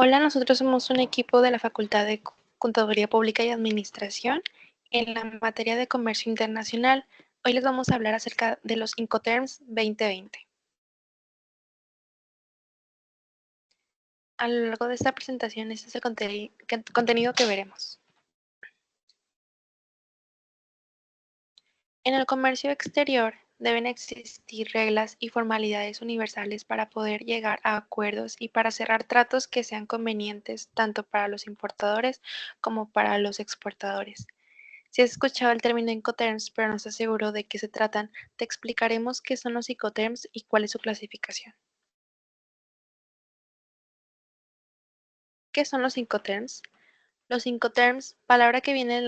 Hola, nosotros somos un equipo de la Facultad de Contaduría Pública y Administración en la materia de Comercio Internacional. Hoy les vamos a hablar acerca de los Incoterms 2020. A lo largo de esta presentación, este es el contenido que veremos. En el comercio exterior deben existir reglas y formalidades universales para poder llegar a acuerdos y para cerrar tratos que sean convenientes tanto para los importadores como para los exportadores. Si has escuchado el término Incoterms, pero no estás seguro de qué se tratan, te explicaremos qué son los Incoterms y cuál es su clasificación. ¿Qué son los Incoterms? Los Incoterms, palabra que viene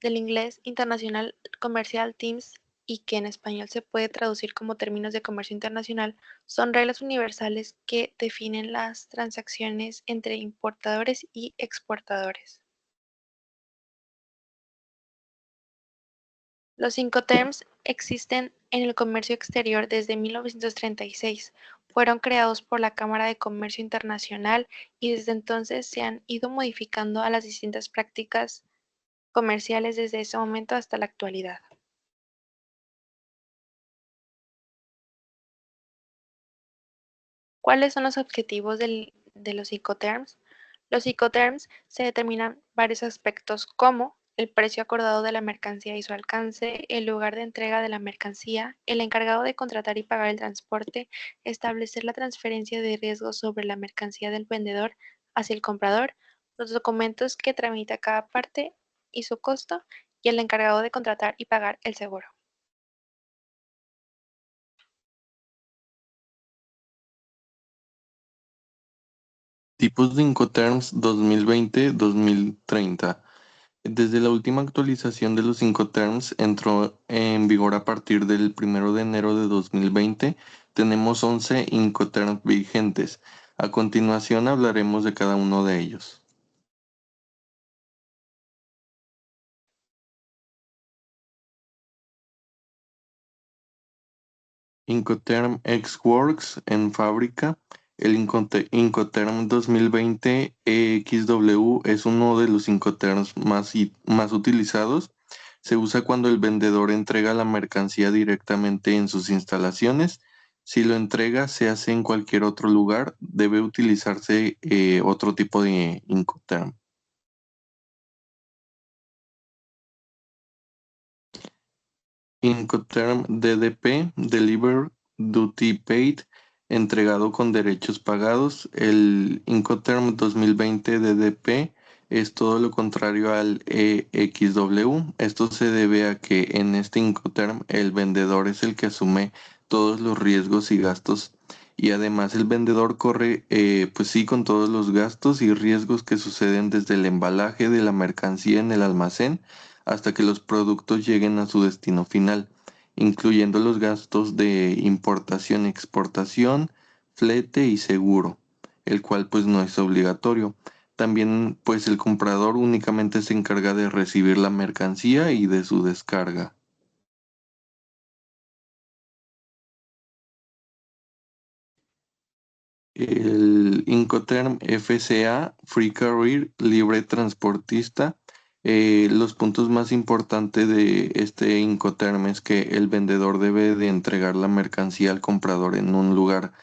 del inglés International Commercial Terms y que en español se puede traducir como términos de comercio internacional, son reglas universales que definen las transacciones entre importadores y exportadores. Los Incoterms existen en el comercio exterior desde 1936. Fueron creados por la Cámara de Comercio Internacional y desde entonces se han ido modificando a las distintas prácticas comerciales desde ese momento hasta la actualidad. ¿Cuáles son los objetivos de los Incoterms? Los Incoterms se determinan varios aspectos como el precio acordado de la mercancía y su alcance, el lugar de entrega de la mercancía, el encargado de contratar y pagar el transporte, establecer la transferencia de riesgos sobre la mercancía del vendedor hacia el comprador, los documentos que tramita cada parte y su costo, y el encargado de contratar y pagar el seguro. Tipos de Incoterms 2020-2030. Desde la última actualización de los Incoterms entró en vigor a partir del 1 de enero de 2020. Tenemos 11 Incoterms vigentes. A continuación hablaremos de cada uno de ellos. Incoterm X-Works en fábrica. El Incoterm 2020 EXW es uno de los Incoterms más utilizados. Se usa cuando el vendedor entrega la mercancía directamente en sus instalaciones. Si lo entrega se hace en cualquier otro lugar, debe utilizarse otro tipo de Incoterm. Incoterm DDP, Deliver Duty Paid, entregado con derechos pagados. El Incoterm 2020 DDP es todo lo contrario al EXW. Esto se debe a que en este Incoterm el vendedor es el que asume todos los riesgos y gastos y además el vendedor corre, pues sí, con todos los gastos y riesgos que suceden desde el embalaje de la mercancía en el almacén hasta que los productos lleguen a su destino final, incluyendo los gastos de importación, exportación, flete y seguro, el cual pues no es obligatorio. También pues el comprador únicamente se encarga de recibir la mercancía y de su descarga. El Incoterm FCA, Free Carrier, libre transportista. Los puntos más importantes de este Incoterm es que el vendedor debe de entregar la mercancía al comprador en un lugar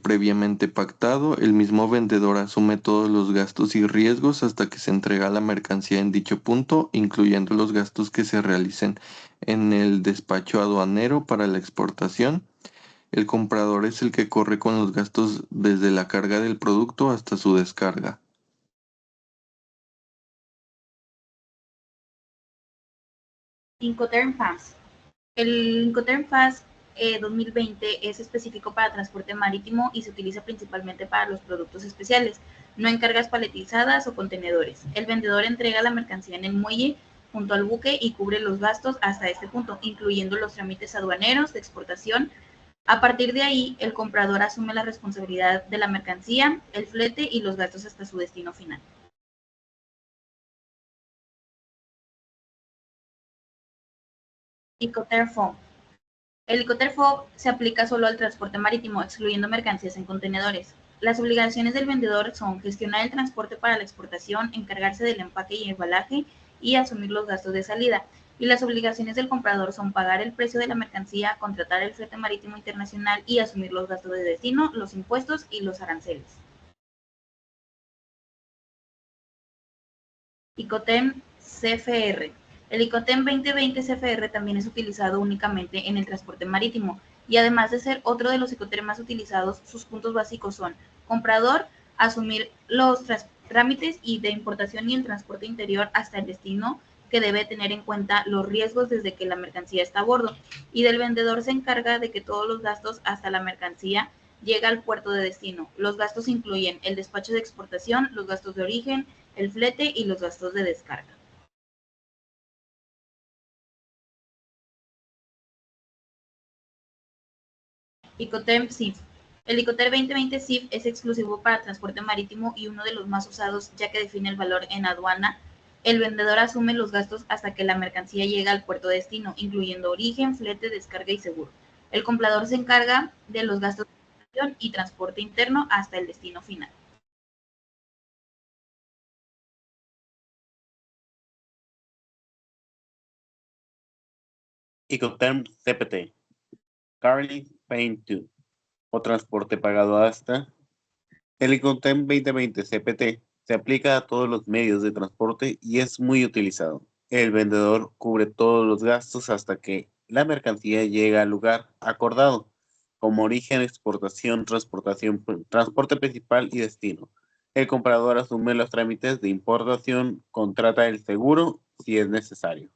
previamente pactado. El mismo vendedor asume todos los gastos y riesgos hasta que se entrega la mercancía en dicho punto, incluyendo los gastos que se realicen en el despacho aduanero para la exportación. El comprador es el que corre con los gastos desde la carga del producto hasta su descarga. Incoterm Pass. El Incoterm Pass 2020 es específico para transporte marítimo y se utiliza principalmente para los productos especiales, no en cargas paletizadas o contenedores. El vendedor entrega la mercancía en el muelle junto al buque y cubre los gastos hasta este punto, incluyendo los trámites aduaneros de exportación. A partir de ahí, el comprador asume la responsabilidad de la mercancía, el flete y los gastos hasta su destino final. Incoterm FOB. El Incoterm FOB se aplica solo al transporte marítimo, excluyendo mercancías en contenedores. Las obligaciones del vendedor son gestionar el transporte para la exportación, encargarse del empaque y embalaje y asumir los gastos de salida. Y las obligaciones del comprador son pagar el precio de la mercancía, contratar el flete marítimo internacional y asumir los gastos de destino, los impuestos y los aranceles. ICOTEM CFR. El ICOTEM 2020 CFR también es utilizado únicamente en el transporte marítimo y además de ser otro de los ICOTEM más utilizados, sus puntos básicos son: comprador, asumir los trámites y de importación y el transporte interior hasta el destino, que debe tener en cuenta los riesgos desde que la mercancía está a bordo, y del vendedor se encarga de que todos los gastos hasta la mercancía llega al puerto de destino. Los gastos incluyen el despacho de exportación, los gastos de origen, el flete y los gastos de descarga. ICOTEM CIF. El ICOTEM 2020 CIF es exclusivo para transporte marítimo y uno de los más usados, ya que define el valor en aduana. El vendedor asume los gastos hasta que la mercancía llega al puerto de destino, incluyendo origen, flete, descarga y seguro. El comprador se encarga de los gastos de importación y transporte interno hasta el destino final. ICOTEM CPT, Carly Paint 2, o transporte pagado hasta. El ICOTEM 2020 CPT se aplica a todos los medios de transporte y es muy utilizado. El vendedor cubre todos los gastos hasta que la mercancía llega al lugar acordado, como origen, exportación, transporte principal y destino. El comprador asume los trámites de importación, contrata el seguro si es necesario.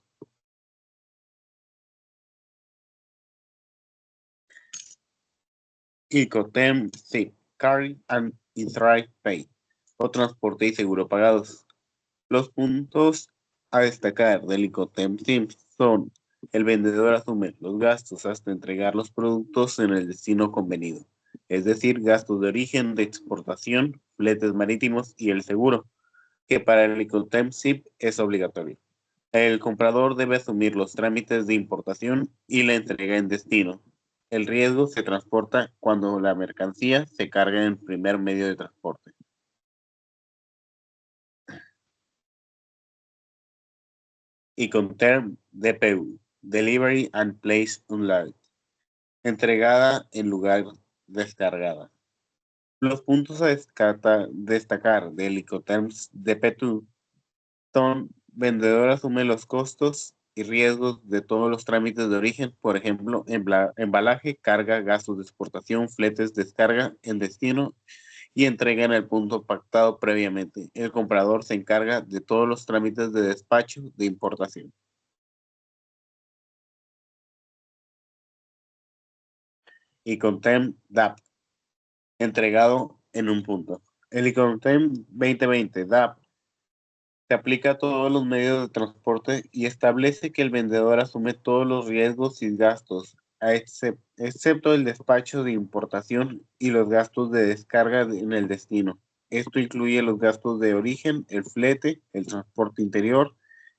ICOTEM CIF, Carry and Drive Pay, o transporte y seguro pagados. Los puntos a destacar del ICOTEM CIF son: el vendedor asume los gastos hasta entregar los productos en el destino convenido, es decir, gastos de origen, de exportación, fletes marítimos y el seguro, que para el ICOTEM CIF es obligatorio. El comprador debe asumir los trámites de importación y la entrega en destino. El riesgo se transporta cuando la mercancía se carga en primer medio de transporte. ICOTEM DPU, Delivery and Place Unloaded, entregada en lugar descargada. Los puntos a destacar del ICOTEM DPU son: vendedor asume los costos y riesgos de todos los trámites de origen, por ejemplo, embalaje, carga, gastos de exportación, fletes, descarga en destino y entrega en el punto pactado previamente. El comprador se encarga de todos los trámites de despacho de importación. ICOTEM DAP, entregado en un punto. El ICOTEM 2020 DAP se aplica a todos los medios de transporte y establece que el vendedor asume todos los riesgos y gastos, excepto el despacho de importación y los gastos de descarga en el destino. Esto incluye los gastos de origen, el flete, el transporte interior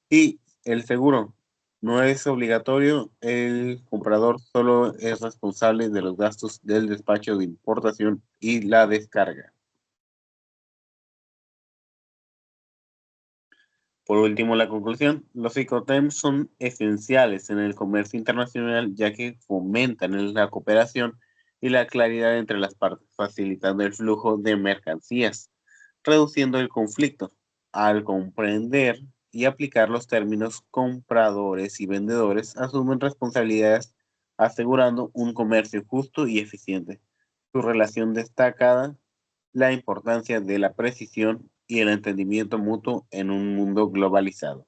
y el seguro. No es obligatorio, el comprador solo es responsable de los gastos del despacho de importación y la descarga. Por último, la conclusión: los ICOTEM son esenciales en el comercio internacional, ya que fomentan la cooperación y la claridad entre las partes, facilitando el flujo de mercancías, reduciendo el conflicto. Al comprender y aplicar los términos, compradores y vendedores asumen responsabilidades, asegurando un comercio justo y eficiente. Su relación destacada la importancia de la precisión y el entendimiento mutuo en un mundo globalizado.